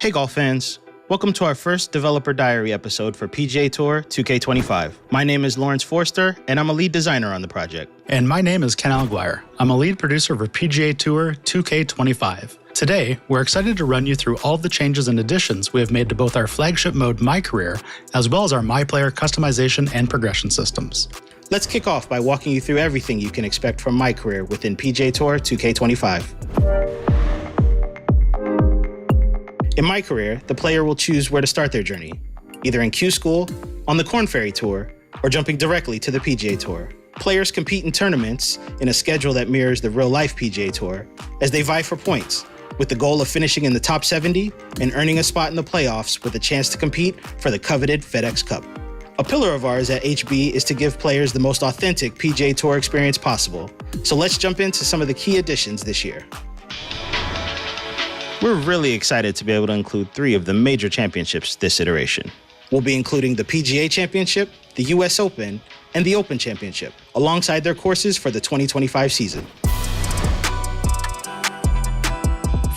Hey golf fans, welcome to our first Developer Diary episode for PGA Tour 2K25. My name is Lawrence Forster, and I'm a lead designer on the project. And my name is Ken Alguire. I'm a lead producer for PGA Tour 2K25. Today, we're excited to run you through all the changes and additions we have made to both our flagship mode MyCAREER, as well as our MyPLAYER customization and progression systems. Let's kick off by walking you through everything you can expect from MyCAREER within PGA Tour 2K25. In MyCAREER, the player will choose where to start their journey, either in Q School, on the Korn Ferry Tour, or jumping directly to the PGA Tour. Players compete in tournaments in a schedule that mirrors the real-life PGA Tour as they vie for points, with the goal of finishing in the top 70 and earning a spot in the playoffs with a chance to compete for the coveted FedEx Cup. A pillar of ours at HB is to give players the most authentic PGA Tour experience possible, so let's jump into some of the key additions this year. We're really excited to be able to include 3 of the major championships this iteration. We'll be including the PGA Championship, the US Open, and the Open Championship, alongside their courses for the 2025 season.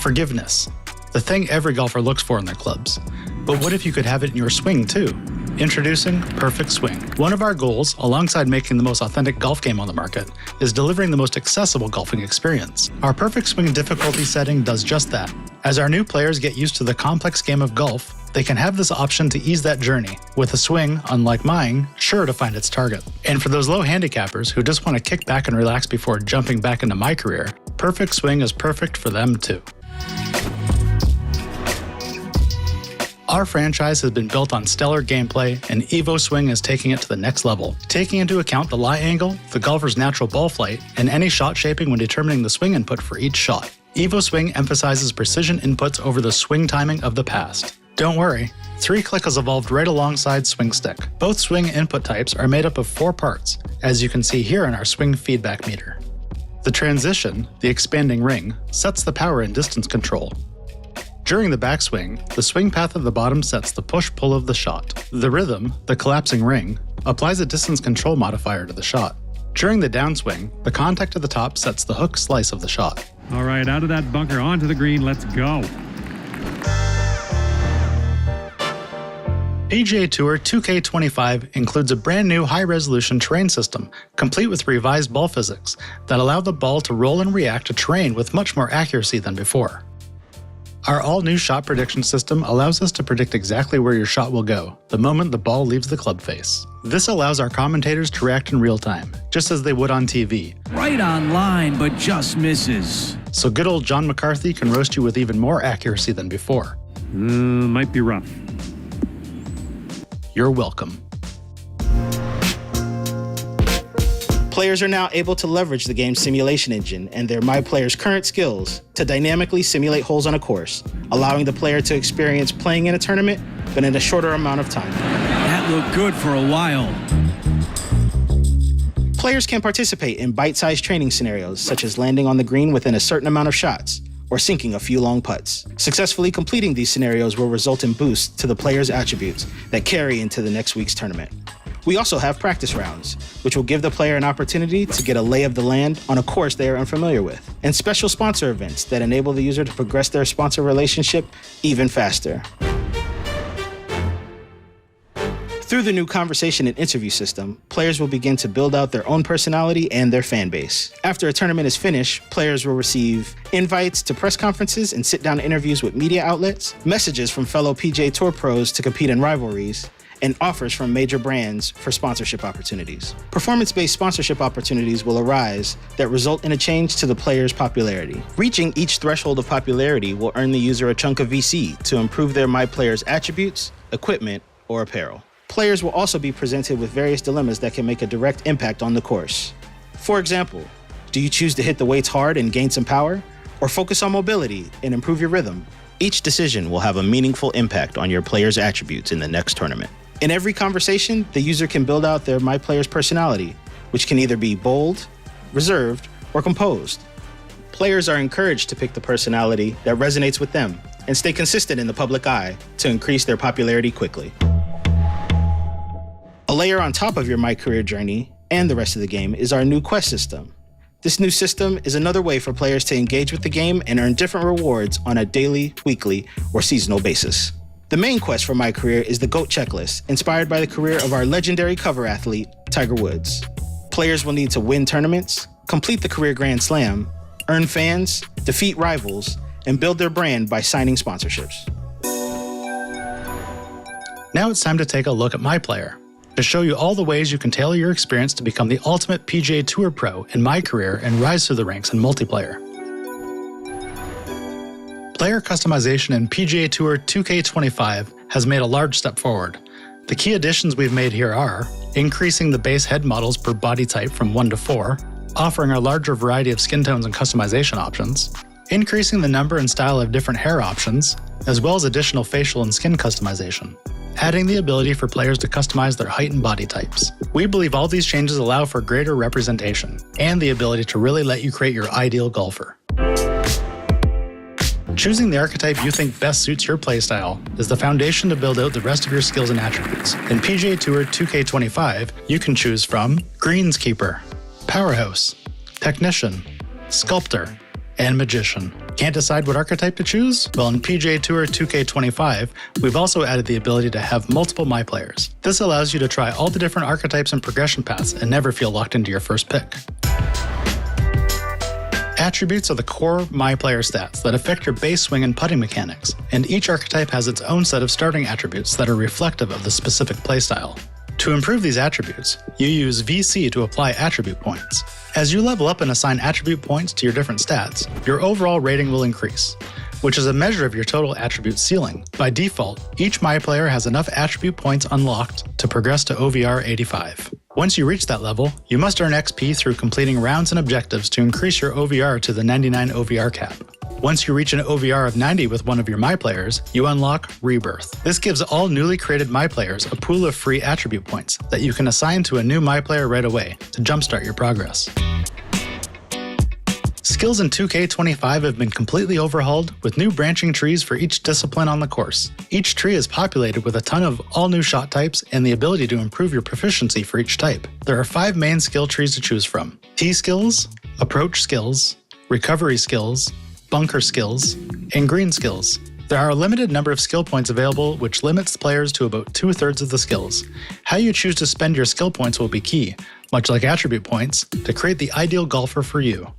Forgiveness, the thing every golfer looks for in their clubs. But what if you could have it in your swing too? Introducing Perfect Swing. One of our goals, alongside making the most authentic golf game on the market, is delivering the most accessible golfing experience. Our Perfect Swing difficulty setting does just that. As our new players get used to the complex game of golf, they can have this option to ease that journey, with a swing, unlike mine, sure to find its target. And for those low handicappers who just want to kick back and relax before jumping back into MyCAREER, Perfect Swing is perfect for them too. Our franchise has been built on stellar gameplay, and Evo Swing is taking it to the next level, taking into account the lie angle, the golfer's natural ball flight, and any shot shaping when determining the swing input for each shot. Evo Swing emphasizes precision inputs over the swing timing of the past. Don't worry, 3-click has evolved right alongside Swing Stick. Both swing input types are made up of 4 parts, as you can see here in our swing feedback meter. The transition, the expanding ring, sets the power and distance control. During the backswing, the swing path at the bottom sets the push-pull of the shot. The rhythm, the collapsing ring, applies a distance control modifier to the shot. During the downswing, the contact at the top sets the hook slice of the shot. All right, out of that bunker, onto the green, let's go. PGA Tour 2K25 includes a brand new high-resolution terrain system, complete with revised ball physics, that allow the ball to roll and react to terrain with much more accuracy than before. Our all-new shot prediction system allows us to predict exactly where your shot will go, the moment the ball leaves the club face. This allows our commentators to react in real time, just as they would on TV. Right on line, but just misses. So good old John McCarthy can roast you with even more accuracy than before. Might be rough. You're welcome. Players are now able to leverage the game's simulation engine and their MyPLAYER's current skills to dynamically simulate holes on a course, allowing the player to experience playing in a tournament, but in a shorter amount of time. That looked good for a while. Players can participate in bite-sized training scenarios, such as landing on the green within a certain amount of shots, or sinking a few long putts. Successfully completing these scenarios will result in boosts to the player's attributes that carry into the next week's tournament. We also have practice rounds, which will give the player an opportunity to get a lay of the land on a course they are unfamiliar with, and special sponsor events that enable the user to progress their sponsor relationship even faster. Through the new conversation and interview system, players will begin to build out their own personality and their fan base. After a tournament is finished, players will receive invites to press conferences and sit-down interviews with media outlets, messages from fellow PGA Tour pros to compete in rivalries, and offers from major brands for sponsorship opportunities. Performance-based sponsorship opportunities will arise that result in a change to the player's popularity. Reaching each threshold of popularity will earn the user a chunk of VC to improve their MyPLAYER's attributes, equipment, or apparel. Players will also be presented with various dilemmas that can make a direct impact on the course. For example, do you choose to hit the weights hard and gain some power, or focus on mobility and improve your rhythm? Each decision will have a meaningful impact on your player's attributes in the next tournament. In every conversation, the user can build out their MyPLAYER's personality, which can either be bold, reserved, or composed. Players are encouraged to pick the personality that resonates with them and stay consistent in the public eye to increase their popularity quickly. A layer on top of your MyCAREER journey and the rest of the game is our new quest system. This new system is another way for players to engage with the game and earn different rewards on a daily, weekly, or seasonal basis. The main quest for MyCAREER is the GOAT checklist, inspired by the career of our legendary cover athlete, Tiger Woods. Players will need to win tournaments, complete the career Grand Slam, earn fans, defeat rivals, and build their brand by signing sponsorships. Now it's time to take a look at MyPLAYER, to show you all the ways you can tailor your experience to become the ultimate PGA Tour pro in MyCAREER and rise through the ranks in multiplayer. Player customization in PGA Tour 2K25 has made a large step forward. The key additions we've made here are increasing the base head models per body type from 1 to 4, offering a larger variety of skin tones and customization options, increasing the number and style of different hair options, as well as additional facial and skin customization, adding the ability for players to customize their height and body types. We believe all these changes allow for greater representation and the ability to really let you create your ideal golfer. Choosing the archetype you think best suits your playstyle is the foundation to build out the rest of your skills and attributes. In PGA Tour 2K25, you can choose from Greenskeeper, Powerhouse, Technician, Sculptor, and Magician. Can't decide what archetype to choose? Well, in PGA Tour 2K25, we've also added the ability to have multiple MyPlayers. This allows you to try all the different archetypes and progression paths and never feel locked into your first pick. Attributes are the core MyPLAYER stats that affect your base swing and putting mechanics, and each archetype has its own set of starting attributes that are reflective of the specific playstyle. To improve these attributes, you use VC to apply attribute points. As you level up and assign attribute points to your different stats, your overall rating will increase, which is a measure of your total attribute ceiling. By default, each MyPLAYER has enough attribute points unlocked to progress to OVR 85. Once you reach that level, you must earn XP through completing rounds and objectives to increase your OVR to the 99 OVR cap. Once you reach an OVR of 90 with one of your MyPlayers, you unlock Rebirth. This gives all newly created MyPlayers a pool of free attribute points that you can assign to a new MyPLAYER right away to jumpstart your progress. Skills in 2K25 have been completely overhauled with new branching trees for each discipline on the course. Each tree is populated with a ton of all new shot types and the ability to improve your proficiency for each type. There are 5 main skill trees to choose from: tee skills, approach skills, recovery skills, bunker skills, and green skills. There are a limited number of skill points available, which limits players to about 2/3 of the skills. How you choose to spend your skill points will be key, much like attribute points, to create the ideal golfer for you.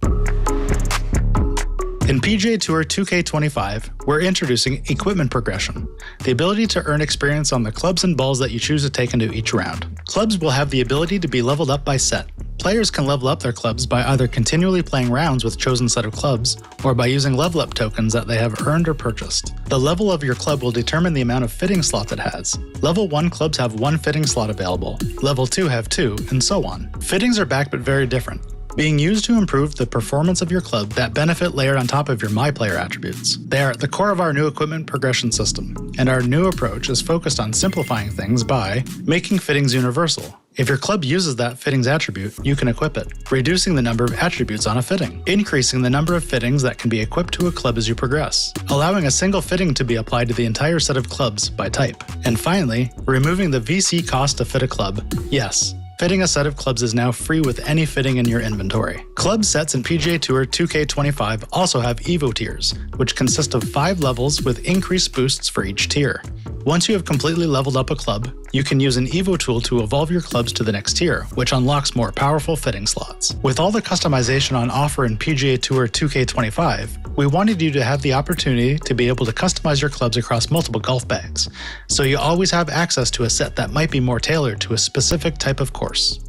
In PGA Tour 2K25, we're introducing equipment progression, the ability to earn experience on the clubs and balls that you choose to take into each round. Clubs will have the ability to be leveled up by set. Players can level up their clubs by either continually playing rounds with a chosen set of clubs, or by using level up tokens that they have earned or purchased. The level of your club will determine the amount of fitting slots it has. Level 1 clubs have 1 fitting slot available, Level 2 have 2, and so on. Fittings are back but very different, being used to improve the performance of your club that benefit layered on top of your MyPLAYER attributes. They are at the core of our new equipment progression system, and our new approach is focused on simplifying things by making fittings universal. If your club uses that fittings attribute, you can equip it, reducing the number of attributes on a fitting, increasing the number of fittings that can be equipped to a club as you progress, allowing a single fitting to be applied to the entire set of clubs by type, and finally, removing the VC cost to fit a club. Yes, fitting a set of clubs is now free with any fitting in your inventory. Club sets in PGA Tour 2K25 also have Evo tiers, which consist of 5 levels with increased boosts for each tier. Once you have completely leveled up a club, you can use an Evo tool to evolve your clubs to the next tier, which unlocks more powerful fitting slots. With all the customization on offer in PGA Tour 2K25, we wanted you to have the opportunity to be able to customize your clubs across multiple golf bags, so you always have access to a set that might be more tailored to a specific type of course.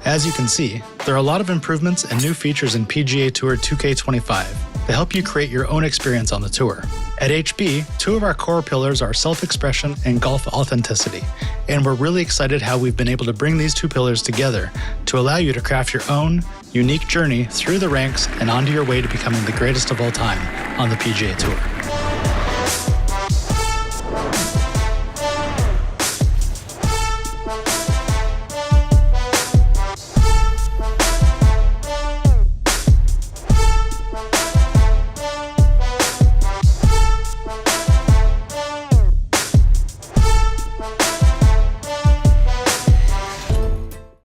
As you can see, there are a lot of improvements and new features in PGA Tour 2K25 to help you create your own experience on the tour. At HB, 2 of our core pillars are self-expression and golf authenticity, and we're really excited how we've been able to bring these 2 pillars together to allow you to craft your own unique journey through the ranks and onto your way to becoming the greatest of all time on the PGA Tour.